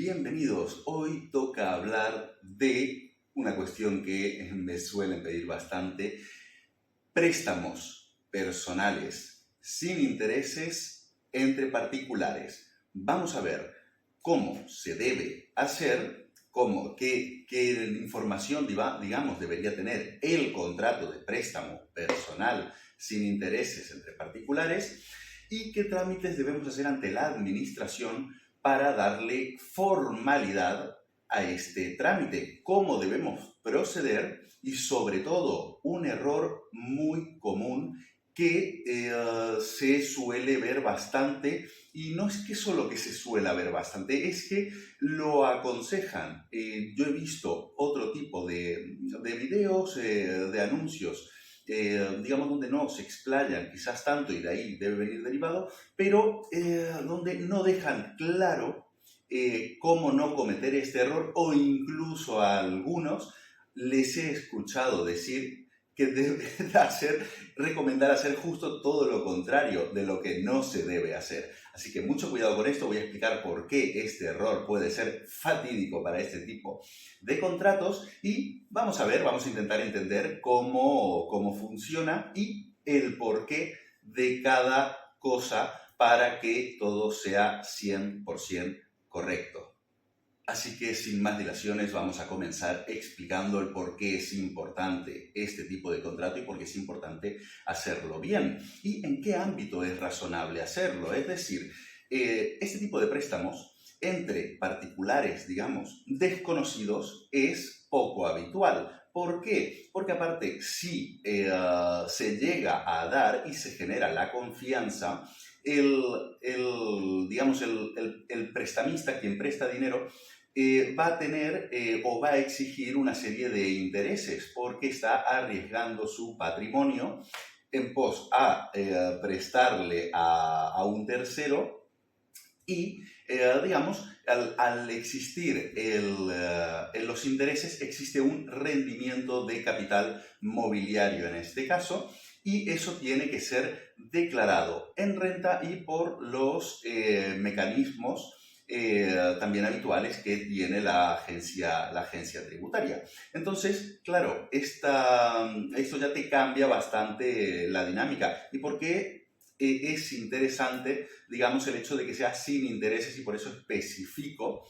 Bienvenidos. Hoy toca hablar de una cuestión que me suelen pedir bastante: préstamos personales sin intereses entre particulares. Vamos a ver cómo se debe hacer, qué información, digamos, debería tener el contrato de préstamo personal sin intereses entre particulares y qué trámites debemos hacer ante la administración para darle formalidad a este trámite, cómo debemos proceder y, sobre todo, un error muy común que se suele ver bastante, y no es que solo que se suele ver bastante, es que lo aconsejan. Yo he visto otro tipo de videos, de anuncios, digamos, donde no se explayan quizás tanto, y de ahí debe venir derivado, pero donde no dejan claro cómo no cometer este error, o incluso a algunos les he escuchado decir que deben recomendar hacer justo todo lo contrario de lo que no se debe hacer. Así que mucho cuidado con esto. Voy a explicar por qué este error puede ser fatídico para este tipo de contratos y vamos a intentar entender cómo funciona y el porqué de cada cosa para que todo sea 100% correcto. Así que, sin más dilaciones, vamos a comenzar explicando el por qué es importante este tipo de contrato y por qué es importante hacerlo bien y en qué ámbito es razonable hacerlo. Es decir, este tipo de préstamos entre particulares, digamos, desconocidos, es poco habitual. ¿Por qué? Porque aparte, si se llega a dar y se genera la confianza, digamos, el prestamista, quien presta dinero, va a tener o va a exigir una serie de intereses porque está arriesgando su patrimonio en pos a prestarle a un tercero y, digamos, al existir en los intereses existe un rendimiento de capital mobiliario en este caso, y eso tiene que ser declarado en renta y por los mecanismos también habituales que tiene la agencia tributaria. Entonces, claro, esto ya te cambia bastante la dinámica. ¿Y por qué es interesante, digamos, el hecho de que sea sin intereses? Y por eso especifico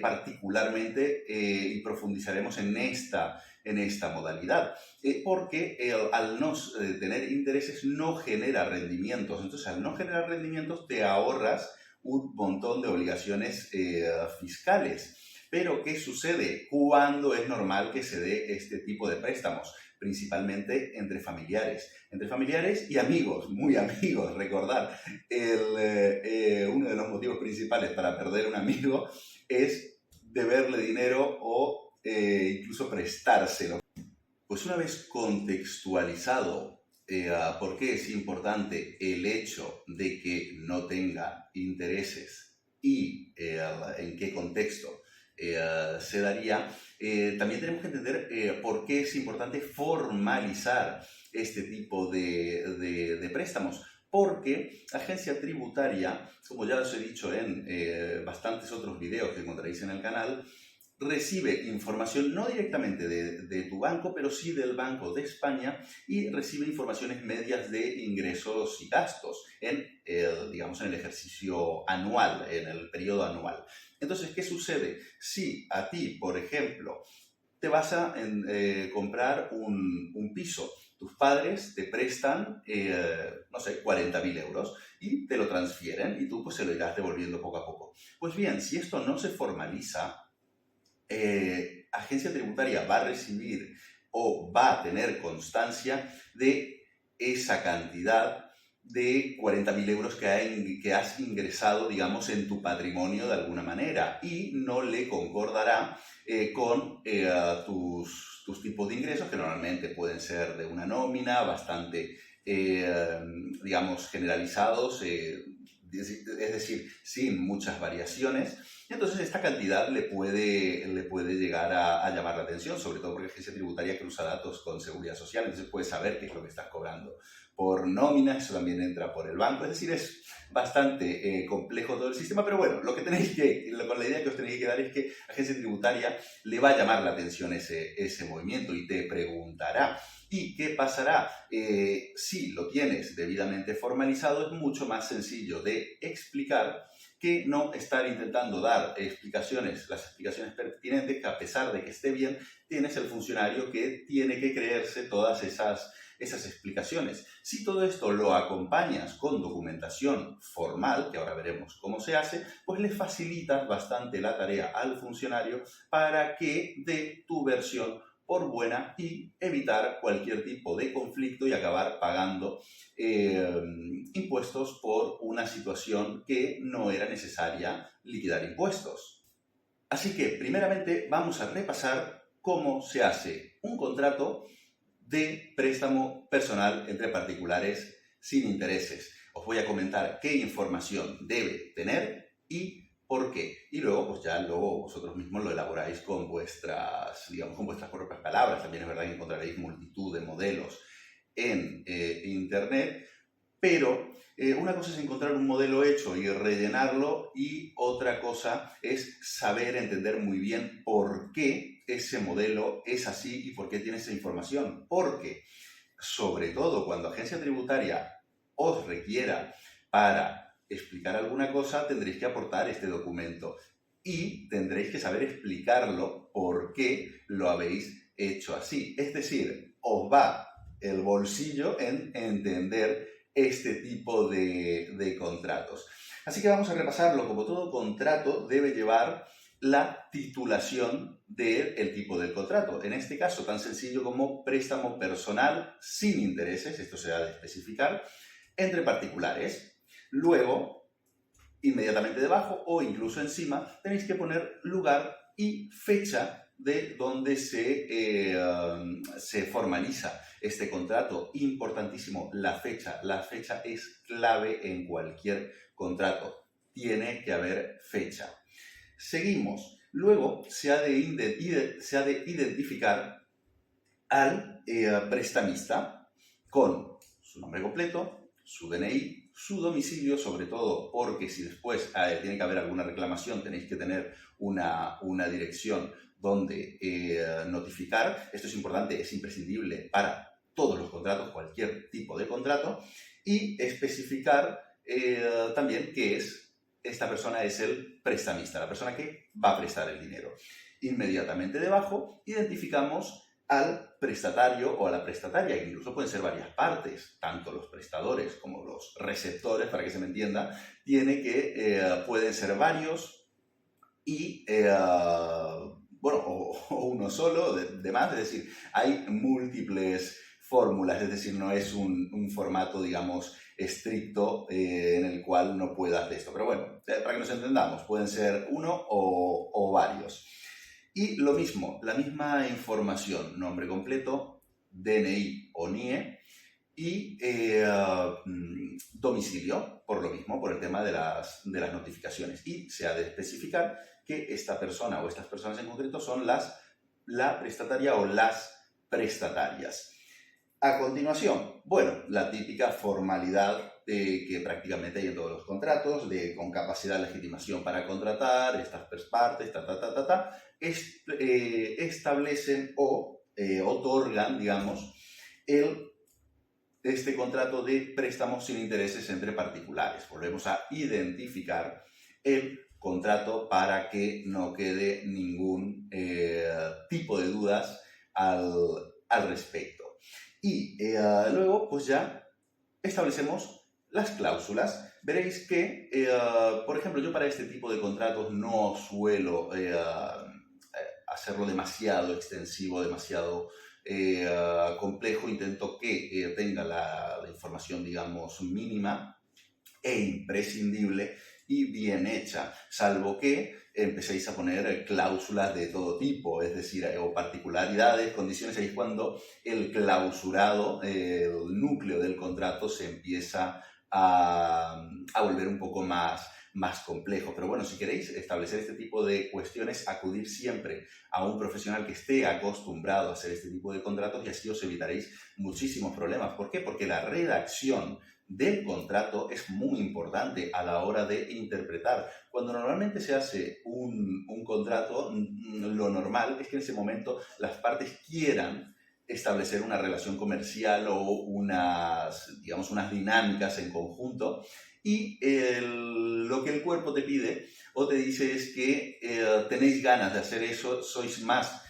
particularmente y profundizaremos en esta modalidad, porque al no tener intereses no genera rendimientos. Entonces, al no generar rendimientos te ahorras un montón de obligaciones fiscales. Pero, ¿qué sucede cuando es normal que se dé este tipo de préstamos? Principalmente entre familiares y amigos, muy amigos. Recordar, uno de los motivos principales para perder un amigo es deberle dinero o incluso prestárselo. Pues una vez contextualizado por qué es importante el hecho de que no tenga intereses y en qué contexto se daría, también tenemos que entender por qué es importante formalizar este tipo de préstamos. Porque la agencia tributaria, como ya os he dicho en bastantes otros videos que encontraréis en el canal, recibe información no directamente de tu banco, pero sí del Banco de España, y recibe informaciones medias de ingresos y gastos digamos, en el ejercicio anual, en el periodo anual. Entonces, ¿qué sucede? Si a ti, por ejemplo, te vas a comprar un piso, tus padres te prestan, no sé, 40.000 euros y te lo transfieren y tú pues se lo irás devolviendo poco a poco. Pues bien, si esto no se formaliza, agencia tributaria va a recibir o va a tener constancia de esa cantidad de 40.000 euros que has ingresado, digamos, en tu patrimonio de alguna manera, y no le concordará con tus tipos de ingresos, que normalmente pueden ser de una nómina bastante, digamos, generalizados, es decir, sin muchas variaciones. Y entonces esta cantidad le puede llegar a llamar la atención, sobre todo porque la agencia tributaria cruza datos con seguridad social, entonces puede saber qué es lo que estás cobrando por nómina, eso también entra por el banco, es decir, es bastante complejo todo el sistema, pero bueno, con la idea que os tenéis que dar es que la agencia tributaria le va a llamar la atención ese movimiento y te preguntará. ¿Y qué pasará? Si lo tienes debidamente formalizado, es mucho más sencillo de explicar que no estar intentando dar las explicaciones pertinentes, que a pesar de que esté bien, tienes el funcionario que tiene que creerse todas esas explicaciones. Si todo esto lo acompañas con documentación formal, que ahora veremos cómo se hace, pues le facilitas bastante la tarea al funcionario para que dé tu versión por buena y evitar cualquier tipo de conflicto y acabar pagando impuestos por una situación que no era necesaria liquidar impuestos. Así que, primeramente, vamos a repasar cómo se hace un contrato de préstamo personal entre particulares sin intereses. Os voy a comentar qué información debe tener y por qué. Y luego, pues ya vosotros mismos lo elaboráis con vuestras propias palabras. También es verdad que encontraréis multitud de modelos en Internet, pero una cosa es encontrar un modelo hecho y rellenarlo, y otra cosa es saber entender muy bien por qué ese modelo es así y por qué tiene esa información. Porque, sobre todo cuando agencia tributaria os requiera para explicar alguna cosa, tendréis que aportar este documento y tendréis que saber explicarlo por qué lo habéis hecho así. Es decir, os va el bolsillo en entender este tipo de contratos. Así que vamos a repasarlo. Como todo contrato, debe llevar la titulación del tipo del contrato. En este caso, tan sencillo como préstamo personal sin intereses, esto se ha de especificar, entre particulares. Luego, inmediatamente debajo o incluso encima, tenéis que poner lugar y fecha de donde se formaliza este contrato. Importantísimo, la fecha. La fecha es clave en cualquier contrato. Tiene que haber fecha. Seguimos. Luego se ha de identificar al prestamista con su nombre completo, su DNI, su domicilio, sobre todo porque si después tiene que haber alguna reclamación, tenéis que tener una dirección donde notificar. Esto es importante, es imprescindible para todos los contratos, cualquier tipo de contrato, y especificar también que esta persona es el prestamista, la persona que va a prestar el dinero. Inmediatamente debajo identificamos al prestatario o a la prestataria, que incluso pueden ser varias partes, tanto los prestadores como los receptores, para que se me entienda, pueden ser varios y, o uno solo, de más, es decir, hay múltiples fórmulas, es decir, no es un formato, digamos, estricto en el cual no puedas de esto. Pero bueno, para que nos entendamos, pueden ser uno o varios. Y lo mismo, la misma información, nombre completo, DNI o NIE y domicilio, por lo mismo, por el tema de las notificaciones. Y se ha de especificar que esta persona o estas personas en concreto son la prestataria o las prestatarias. A continuación, la típica formalidad que prácticamente hay en todos los contratos, con capacidad de legitimación para contratar, estas partes, establecen o otorgan, digamos, este contrato de préstamos sin intereses entre particulares. Volvemos a identificar el contrato para que no quede ningún tipo de dudas al respecto. Y luego, pues ya establecemos las cláusulas. Veréis que, por ejemplo, yo para este tipo de contratos no suelo hacerlo demasiado extensivo, demasiado complejo. Intento que tenga la información, digamos, mínima e imprescindible y bien hecha, salvo que empecéis a poner cláusulas de todo tipo, es decir, o particularidades, condiciones. Ahí es cuando el clausurado, el núcleo del contrato se empieza a volver un poco más más complejo. Pero bueno, si queréis establecer este tipo de cuestiones, acudir siempre a un profesional que esté acostumbrado a hacer este tipo de contratos y así os evitaréis muchísimos problemas. ¿Por qué? Porque la redacción del contrato es muy importante a la hora de interpretar. Cuando normalmente se hace un contrato, lo normal es que en ese momento las partes quieran establecer una relación comercial o digamos, unas dinámicas en conjunto y lo que el cuerpo te pide o te dice es que tenéis ganas de hacer eso, sois más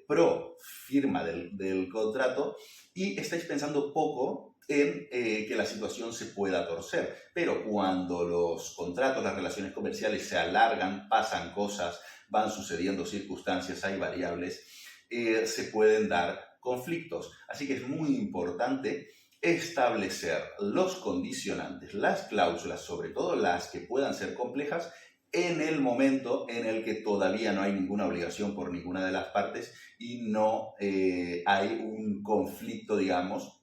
pro firma del contrato y estáis pensando poco en que la situación se pueda torcer. Pero cuando los contratos, las relaciones comerciales se alargan, pasan cosas, van sucediendo circunstancias, hay variables, se pueden dar conflictos. Así que es muy importante establecer los condicionantes, las cláusulas, sobre todo las que puedan ser complejas, en el momento en el que todavía no hay ninguna obligación por ninguna de las partes y no hay un conflicto, digamos,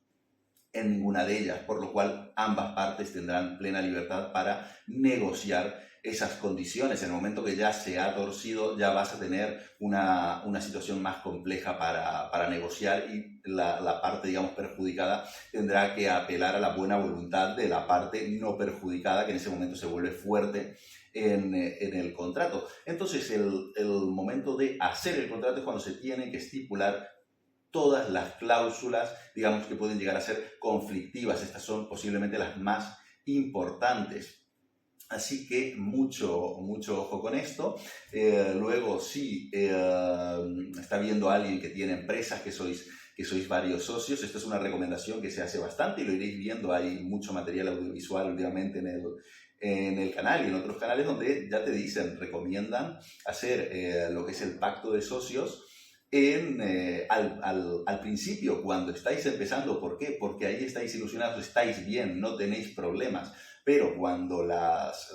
en ninguna de ellas, por lo cual ambas partes tendrán plena libertad para negociar esas condiciones. En el momento que ya se ha torcido, ya vas a tener una situación más compleja para negociar y la parte, digamos, perjudicada tendrá que apelar a la buena voluntad de la parte no perjudicada, que en ese momento se vuelve fuerte en el contrato. Entonces, el momento de hacer el contrato es cuando se tiene que estipular todas las cláusulas, digamos, que pueden llegar a ser conflictivas. Estas son posiblemente las más importantes. Así que mucho ojo con esto. Luego, si está viendo a alguien que tiene empresas, que sois varios socios, esto es una recomendación que se hace bastante y lo iréis viendo. Hay mucho material audiovisual últimamente en el canal y en otros canales donde ya te dicen, recomiendan hacer lo que es el pacto de socios al principio, cuando estáis empezando. ¿Por qué? Porque ahí estáis ilusionados, estáis bien, no tenéis problemas. Pero cuando las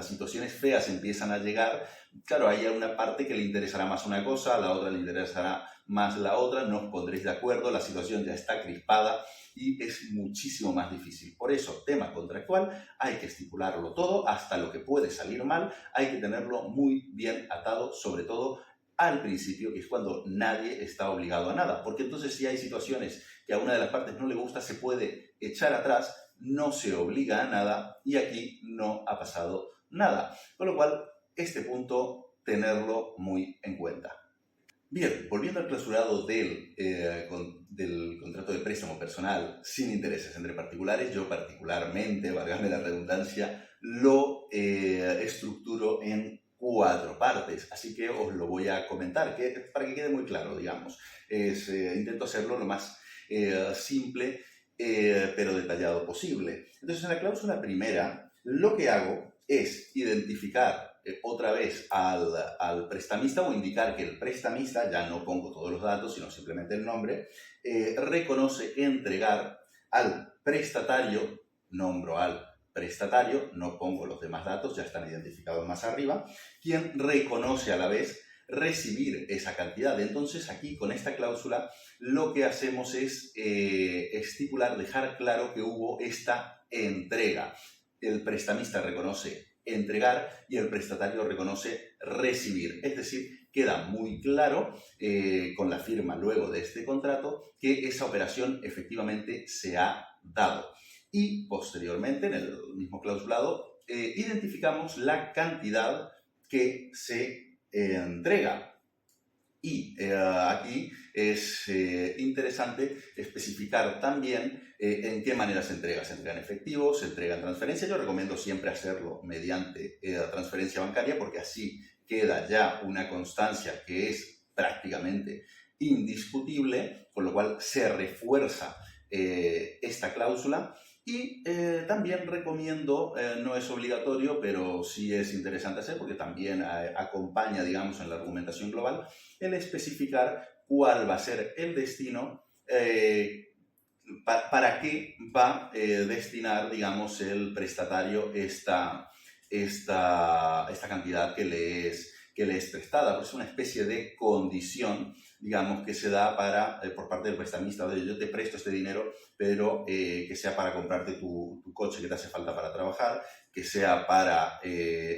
situaciones feas empiezan a llegar, claro, hay una parte que le interesará más una cosa, a la otra le interesará más la otra, no os pondréis de acuerdo, la situación ya está crispada y es muchísimo más difícil. Por eso, tema contractual, hay que estipularlo todo, hasta lo que puede salir mal, hay que tenerlo muy bien atado, sobre todo al principio, que es cuando nadie está obligado a nada. Porque entonces, si hay situaciones que a una de las partes no le gusta, se puede echar atrás, no se obliga a nada y aquí no ha pasado nada. Con lo cual, este punto, tenerlo muy en cuenta. Bien, volviendo al clausurado del contrato de préstamo personal sin intereses entre particulares, yo particularmente, válgame la redundancia, lo estructuro en 4 partes, así que os lo voy a comentar, para que quede muy claro, digamos. Intento hacerlo lo más simple, pero detallado posible. Entonces, en la cláusula primera, lo que hago es identificar otra vez al prestamista o indicar que el prestamista, ya no pongo todos los datos, sino simplemente el nombre, reconoce entregar al prestatario, nombro al prestatario, no pongo los demás datos, ya están identificados más arriba, quien reconoce a la vez recibir esa cantidad. Entonces, aquí con esta cláusula lo que hacemos es estipular, dejar claro que hubo esta entrega. El prestamista reconoce entregar y el prestatario reconoce recibir. Es decir, queda muy claro con la firma luego de este contrato que esa operación efectivamente se ha dado. Y posteriormente, en el mismo clausulado, identificamos la cantidad que se entrega. Y aquí es interesante especificar también en qué manera se entrega. Se entrega en efectivo, se entrega en transferencia. Yo recomiendo siempre hacerlo mediante transferencia bancaria porque así queda ya una constancia que es prácticamente indiscutible, con lo cual se refuerza esta cláusula. Y también recomiendo, no es obligatorio, pero sí es interesante hacer porque también acompaña, digamos, en la argumentación global, el especificar cuál va a ser el destino, para qué va a destinar, digamos, el prestatario esta cantidad que le es prestada. Pues es una especie de condición, digamos, que se da por parte del prestamista. Oye, yo te presto este dinero, pero que sea para comprarte tu coche que te hace falta para trabajar, que sea para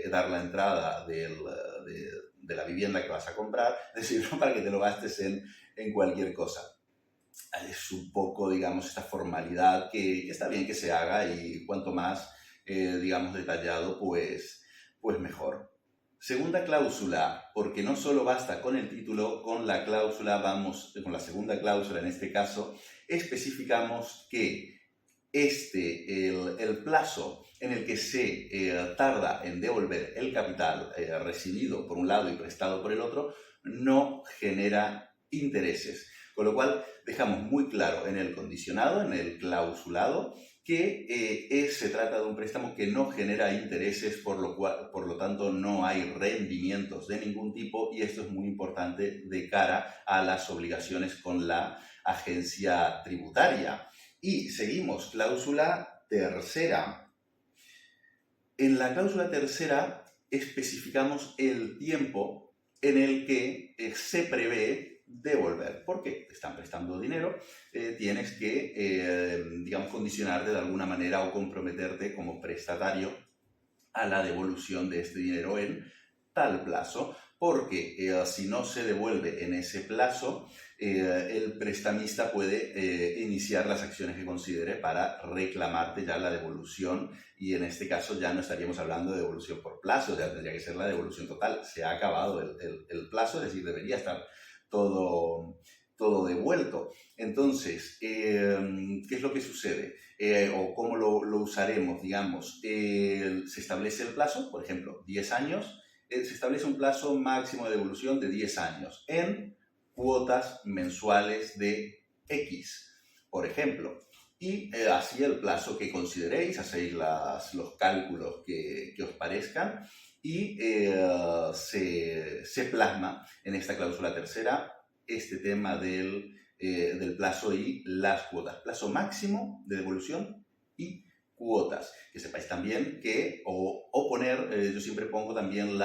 dar la entrada de la vivienda que vas a comprar, es decir, no para que te lo gastes en cualquier cosa. Es un poco, digamos, esta formalidad que está bien que se haga y cuanto más, digamos, detallado, pues mejor. Segunda cláusula, porque no solo basta con el título, con la cláusula con la segunda cláusula en este caso, especificamos que el plazo en el que se tarda en devolver el capital recibido por un lado y prestado por el otro, no genera intereses. Con lo cual, dejamos muy claro en el condicionado, en el clausulado, que se trata de un préstamo que no genera intereses, por lo tanto no hay rendimientos de ningún tipo, y esto es muy importante de cara a las obligaciones con la agencia tributaria. Y seguimos, cláusula tercera. En la cláusula tercera especificamos el tiempo en el que se prevé devolver. ¿Por qué? Te están prestando dinero, tienes que, digamos, condicionarte de alguna manera o comprometerte como prestatario a la devolución de este dinero en tal plazo, porque si no se devuelve en ese plazo, el prestamista puede iniciar las acciones que considere para reclamarte ya la devolución, y en este caso ya no estaríamos hablando de devolución por plazo, ya tendría que ser la devolución total. Se ha acabado el plazo, es decir, debería estar todo devuelto. Entonces, ¿qué es lo que sucede? O cómo lo usaremos, digamos. Se establece el plazo, por ejemplo, 10 años. Se establece un plazo máximo de devolución de 10 años en cuotas mensuales de X, por ejemplo. Y así el plazo que consideréis, hacéis los cálculos que os parezcan, y se plasma en esta cláusula tercera este tema del plazo y las cuotas. Plazo máximo de devolución y cuotas. Que sepáis también que, o poner, yo siempre pongo también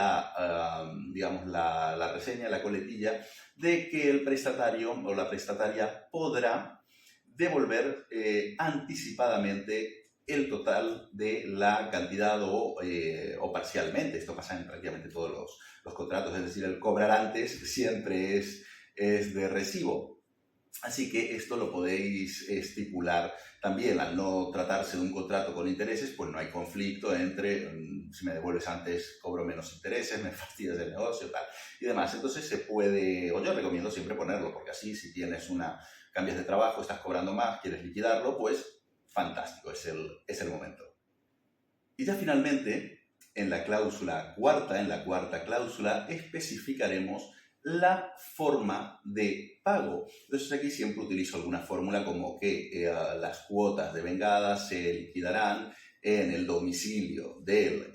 digamos, la reseña, la coletilla, de que el prestatario o la prestataria podrá devolver anticipadamente el total de la cantidad o parcialmente. Esto pasa en prácticamente todos los contratos, es decir, el cobrar antes siempre es de recibo. Así que esto lo podéis estipular también. Al no tratarse de un contrato con intereses, pues no hay conflicto entre si me devuelves antes cobro menos intereses, me fastidias el negocio, tal y demás. Entonces se puede, o yo recomiendo siempre ponerlo, porque así si tienes cambias de trabajo, estás cobrando más, quieres liquidarlo, pues fantástico, es el momento. Y ya finalmente, en la cuarta cláusula, especificaremos la forma de pago. Entonces aquí siempre utilizo alguna fórmula como que las cuotas devengadas se liquidarán en el domicilio del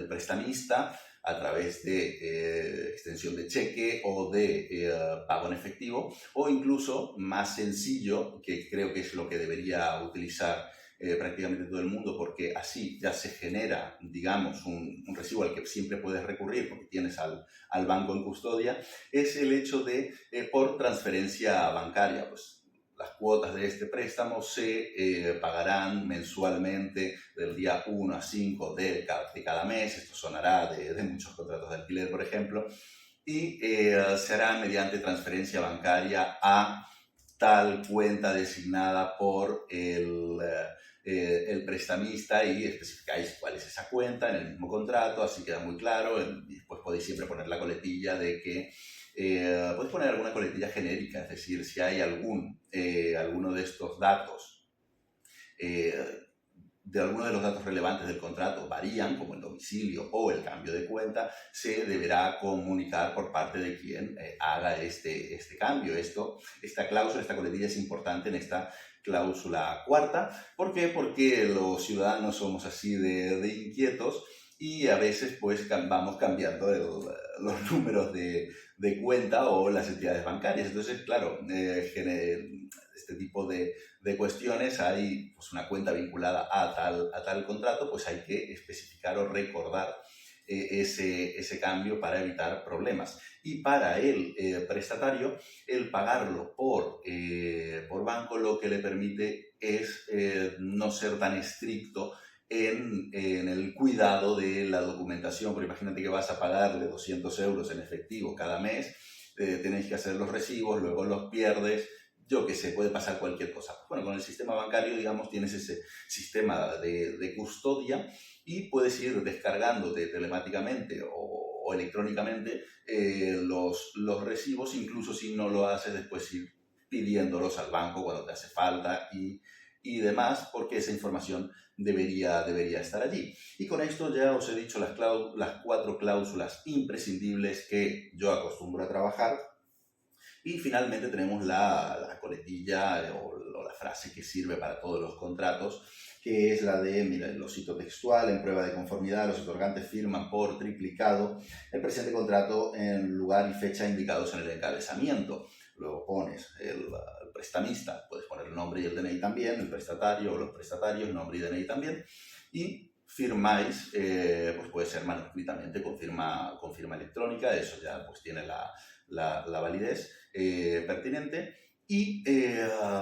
prestamista a través de extensión de cheque o de pago en efectivo, o incluso más sencillo, que creo que es lo que debería utilizar prácticamente todo el mundo, porque así ya se genera, digamos, un recibo al que siempre puedes recurrir porque tienes al banco en custodia, es el hecho de por transferencia bancaria. Pues las cuotas de este préstamo se pagarán mensualmente del día 1 a 5 de cada mes. Esto sonará de muchos contratos de alquiler, por ejemplo, y se hará mediante transferencia bancaria a tal cuenta designada por el prestamista, y especificáis cuál es esa cuenta en el mismo contrato, así queda muy claro. Y después podéis siempre poner la coletilla de que podéis poner alguna coletilla genérica, es decir, si hay alguno de estos datos, de alguno de los datos relevantes del contrato varían, como el domicilio o el cambio de cuenta, se deberá comunicar por parte de quien haga este cambio. Esta cláusula, esta coletilla es importante en esta cláusula cuarta. ¿Por qué? Porque los ciudadanos somos así de inquietos, y a veces pues vamos cambiando los números de cuenta o las entidades bancarias. Entonces, claro, este tipo de cuestiones, hay pues una cuenta vinculada a tal contrato, pues hay que especificar o recordar ese cambio para evitar problemas. Y para el prestatario, el pagarlo por banco lo que le permite es no ser tan estricto en el cuidado de la documentación, porque imagínate que vas a pagarle 200 euros en efectivo cada mes, tenéis que hacer los recibos, luego los pierdes, yo qué sé, puede pasar cualquier cosa. Bueno, con el sistema bancario, digamos, tienes ese sistema de custodia y puedes ir descargándote telemáticamente o electrónicamente los recibos, incluso si no lo haces, después ir pidiéndolos al banco cuando te hace falta y demás, porque esa información debería estar allí. Y con esto ya os he dicho las 4 cláusulas imprescindibles que yo acostumbro a trabajar. Y finalmente tenemos la coletilla o la frase que sirve para todos los contratos, que es la de, mira, lo cito textual: en prueba de conformidad, los otorgantes firman por triplicado el presente contrato en lugar y fecha indicados en el encabezamiento. Luego pones el prestamista, puedes poner el nombre y el DNI también, el prestatario o los prestatarios, nombre y DNI también, y firmáis, pues puede ser manuscritamente con firma electrónica, eso ya pues tiene la validez pertinente, y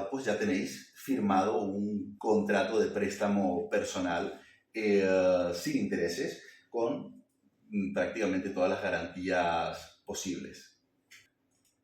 pues ya tenéis firmado un contrato de préstamo personal sin intereses, con prácticamente todas las garantías posibles.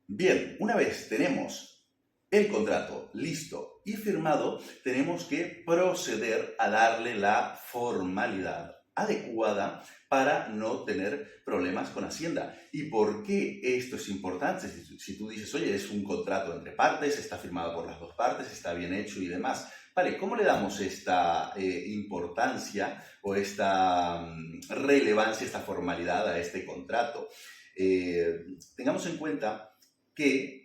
Bien, una vez tenemos el contrato listo y firmado, tenemos que proceder a darle la formalidad adecuada para no tener problemas con Hacienda. ¿Y por qué esto es importante? Si tú dices, oye, es un contrato entre partes, está firmado por las dos partes, está bien hecho y demás. Vale, ¿cómo le damos esta importancia o esta relevancia, esta formalidad a este contrato? Tengamos en cuenta que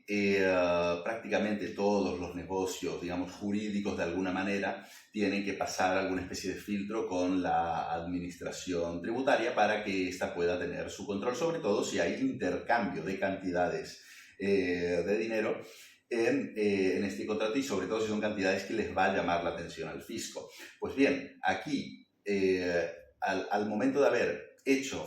prácticamente todos los negocios, digamos, jurídicos de alguna manera, tienen que pasar alguna especie de filtro con la administración tributaria para que ésta pueda tener su control, sobre todo si hay intercambio de cantidades de dinero en este contrato, y sobre todo si son cantidades que les va a llamar la atención al fisco. Pues bien, aquí, al momento de haber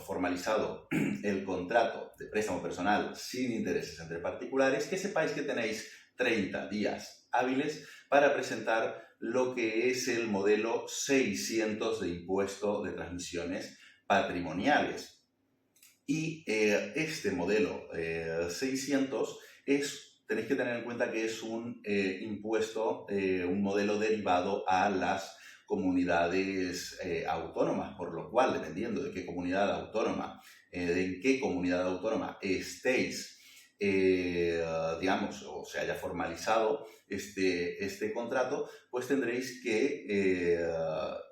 formalizado el contrato de préstamo personal sin intereses entre particulares, que sepáis que tenéis 30 días hábiles para presentar lo que es el modelo 600 de impuesto de transmisiones patrimoniales. Y este modelo 600 tenéis que tener en cuenta que es un impuesto, un modelo derivado a las comunidades autónomas, por lo cual, dependiendo de qué comunidad autónoma, en qué comunidad autónoma estéis, digamos, o se haya formalizado este contrato, pues tendréis que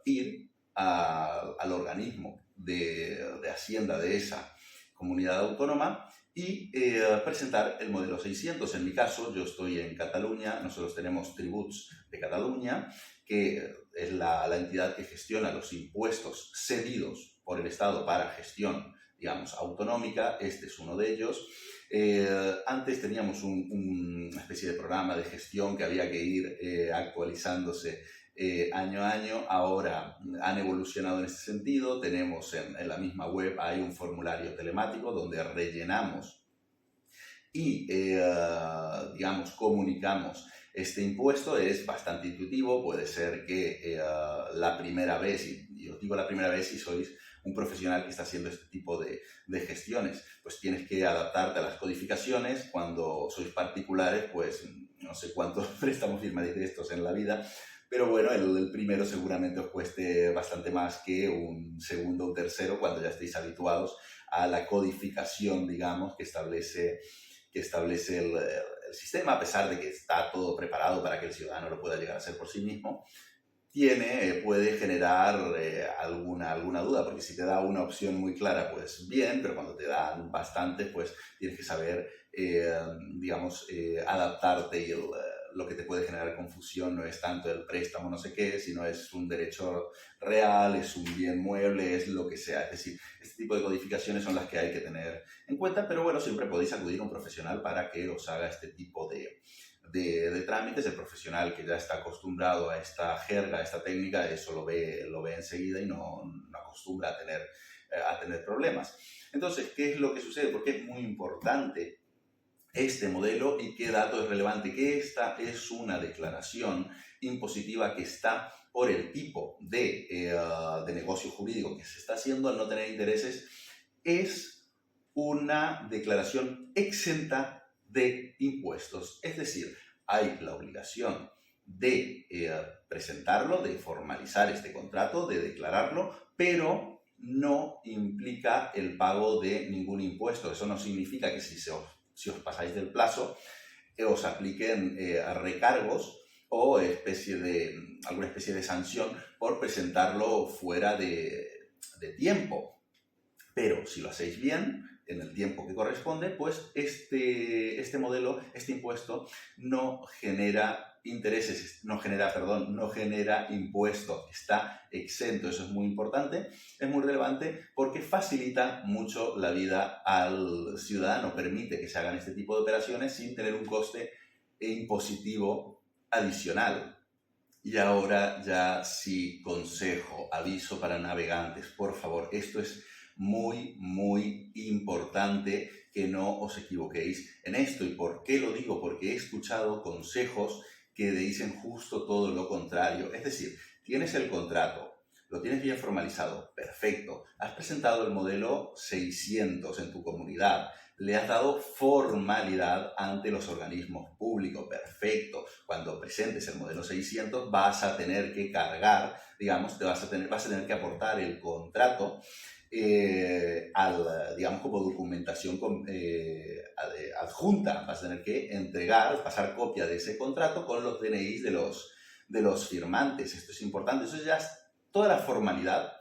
ir al organismo de Hacienda de esa comunidad autónoma y presentar el modelo 600. En mi caso, yo estoy en Cataluña, nosotros tenemos Tributs de Cataluña, que es la entidad que gestiona los impuestos cedidos por el Estado para gestión, digamos, autonómica. Este es uno de ellos. Antes teníamos una especie de programa de gestión que había que ir actualizándose año a año. Ahora han evolucionado en este sentido. Tenemos en la misma web, hay un formulario telemático donde rellenamos y, digamos, comunicamos este impuesto. Es bastante intuitivo. Puede ser que la primera vez, y os digo la primera vez si sois un profesional que está haciendo este tipo de gestiones, pues tienes que adaptarte a las codificaciones. Cuando sois particulares, pues no sé cuántos préstamos firmaréis de estos en la vida, pero bueno, el primero seguramente os cueste bastante más que un segundo o tercero, cuando ya estéis habituados a la codificación, digamos, que establece el sistema, a pesar de que está todo preparado para que el ciudadano lo pueda llegar a hacer por sí mismo. Puede generar alguna duda, porque si te da una opción muy clara, pues bien, pero cuando te dan bastantes, pues tienes que saber, digamos, adaptarte, y lo que te puede generar confusión no es tanto el préstamo no sé qué, sino es un derecho real, es un bien mueble, es lo que sea. Es decir, este tipo de codificaciones son las que hay que tener en cuenta, pero bueno, siempre podéis acudir a un profesional para que os haga este tipo de trámites. El profesional que ya está acostumbrado a esta jerga, a esta técnica, eso lo ve enseguida y no acostumbra a tener problemas. Entonces, ¿qué es lo que sucede? Porque es muy importante este modelo y qué dato es relevante, que esta es una declaración impositiva que está por el tipo de negocio jurídico que se está haciendo, al no tener intereses, es una declaración exenta de impuestos. Es decir, hay la obligación de presentarlo, de formalizar este contrato, de declararlo, pero no implica el pago de ningún impuesto. Eso no significa que si os pasáis del plazo, os apliquen recargos o alguna especie de sanción por presentarlo fuera de tiempo. Pero si lo hacéis bien, en el tiempo que corresponde, pues este modelo, este impuesto, no genera intereses, no genera impuestos, está exento. Eso es muy importante, es muy relevante porque facilita mucho la vida al ciudadano, permite que se hagan este tipo de operaciones sin tener un coste impositivo adicional. Y ahora ya sí, consejo, aviso para navegantes, por favor, esto es muy, muy importante que no os equivoquéis en esto. ¿Y por qué lo digo? Porque he escuchado consejos que dicen justo todo lo contrario. Es decir, tienes el contrato, lo tienes bien formalizado, perfecto. Has presentado el modelo 600 en tu comunidad, le has dado formalidad ante los organismos públicos, perfecto. Cuando presentes el modelo 600 vas a tener que cargar, digamos, vas a tener que aportar el contrato digamos, como documentación adjunta. Vas a tener que pasar copia de ese contrato con los DNIs de los firmantes. Esto es importante. Eso ya toda la formalidad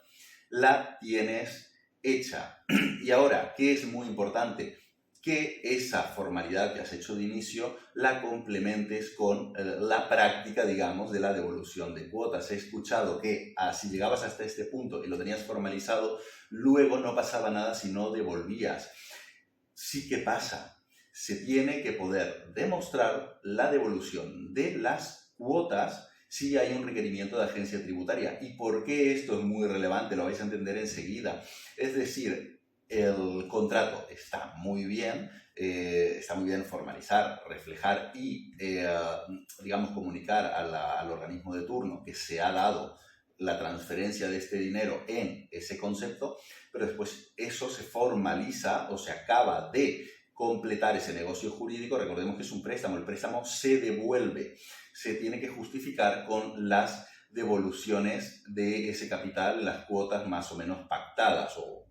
la tienes hecha. Y ahora, ¿qué es muy importante? Que esa formalidad que has hecho de inicio la complementes con la práctica, digamos, de la devolución de cuotas. He escuchado que si llegabas hasta este punto y lo tenías formalizado, luego no pasaba nada si no devolvías. Sí que pasa. Se tiene que poder demostrar la devolución de las cuotas si hay un requerimiento de agencia tributaria. ¿Y por qué esto es muy relevante? Lo vais a entender enseguida. Es decir, el contrato está muy bien formalizar, reflejar y, digamos, comunicar al organismo de turno que se ha dado la transferencia de este dinero en ese concepto, pero después eso se formaliza o se acaba de completar ese negocio jurídico. Recordemos que es un préstamo, el préstamo se devuelve, se tiene que justificar con las devoluciones de ese capital, las cuotas más o menos pactadas, o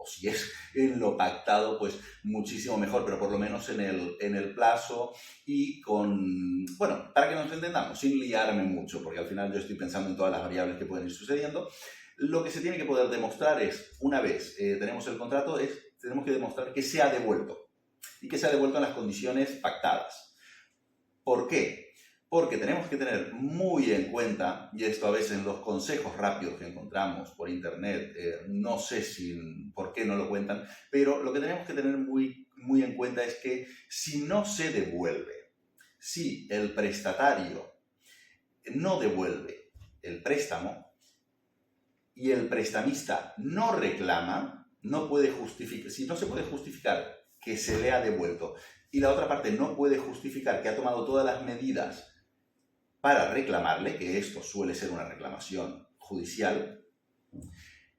si es en lo pactado, pues muchísimo mejor, pero por lo menos en el plazo y bueno, para que nos entendamos, sin liarme mucho, porque al final yo estoy pensando en todas las variables que pueden ir sucediendo. Lo que se tiene que poder demostrar es, una vez tenemos el contrato, tenemos que demostrar que se ha devuelto y que se ha devuelto en las condiciones pactadas. ¿Por qué? Porque tenemos que tener muy en cuenta, y esto a veces en los consejos rápidos que encontramos por internet, no sé por qué no lo cuentan, pero lo que tenemos que tener muy, muy en cuenta es que si no se devuelve, si el prestatario no devuelve el préstamo y el prestamista no reclama, no puede justificar, si no se puede justificar que se le ha devuelto y la otra parte no puede justificar que ha tomado todas las medidas para reclamarle, que esto suele ser una reclamación judicial,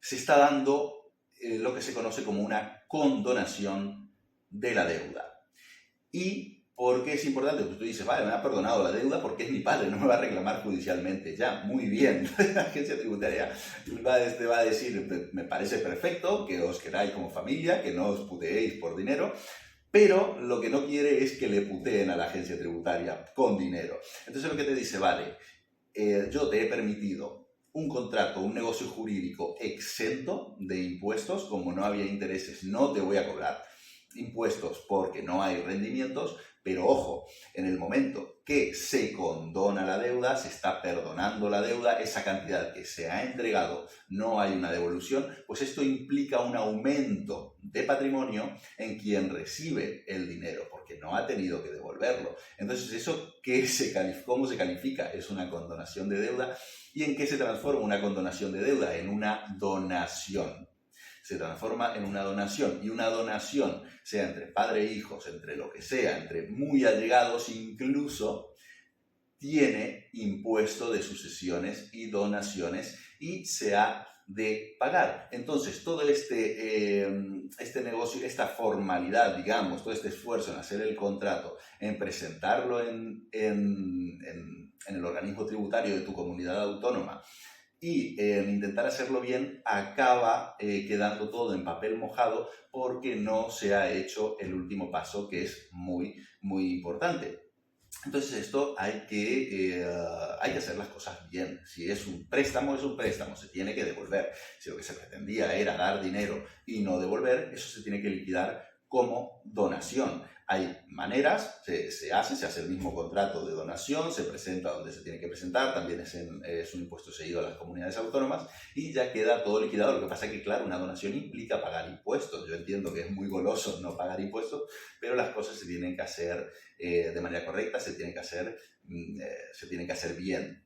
se está dando lo que se conoce como una condonación de la deuda. ¿Y por qué es importante? Pues tú dices, vale, me ha perdonado la deuda porque es mi padre, no me va a reclamar judicialmente. Ya, muy bien. La agencia tributaria te va a decir, me parece perfecto que os queráis como familia, que no os puteéis por dinero, pero lo que no quiere es que le puteen a la agencia tributaria con dinero. Entonces lo que te dice, vale, yo te he permitido un contrato, un negocio jurídico exento de impuestos, como no había intereses, no te voy a cobrar impuestos porque no hay rendimientos, pero ojo, en el momento que se condona la deuda, se está perdonando la deuda, esa cantidad que se ha entregado no hay una devolución, pues esto implica un aumento de patrimonio en quien recibe el dinero, porque no ha tenido que devolverlo. Entonces, ¿eso cómo se califica? Es una condonación de deuda. ¿Y en qué se transforma una condonación de deuda? En una donación. Se transforma en una donación, y una donación, sea entre padre e hijos, entre lo que sea, entre muy allegados incluso, tiene impuesto de sucesiones y donaciones y se ha de pagar. Entonces, todo este negocio, esta formalidad, digamos, todo este esfuerzo en hacer el contrato, en presentarlo en el organismo tributario de tu comunidad autónoma y intentar hacerlo bien, acaba quedando todo en papel mojado porque no se ha hecho el último paso, que es muy, muy importante. Entonces esto hay que hacer las cosas bien. Si es un préstamo, se tiene que devolver. Si lo que se pretendía era dar dinero y no devolver, eso se tiene que liquidar como donación. Hay maneras, se hace el mismo contrato de donación, se presenta donde se tiene que presentar, también es un impuesto seguido a las comunidades autónomas y ya queda todo liquidado. Lo que pasa es que, claro, una donación implica pagar impuestos. Yo entiendo que es muy goloso no pagar impuestos, pero las cosas se tienen que hacer de manera correcta, se tienen que hacer bien.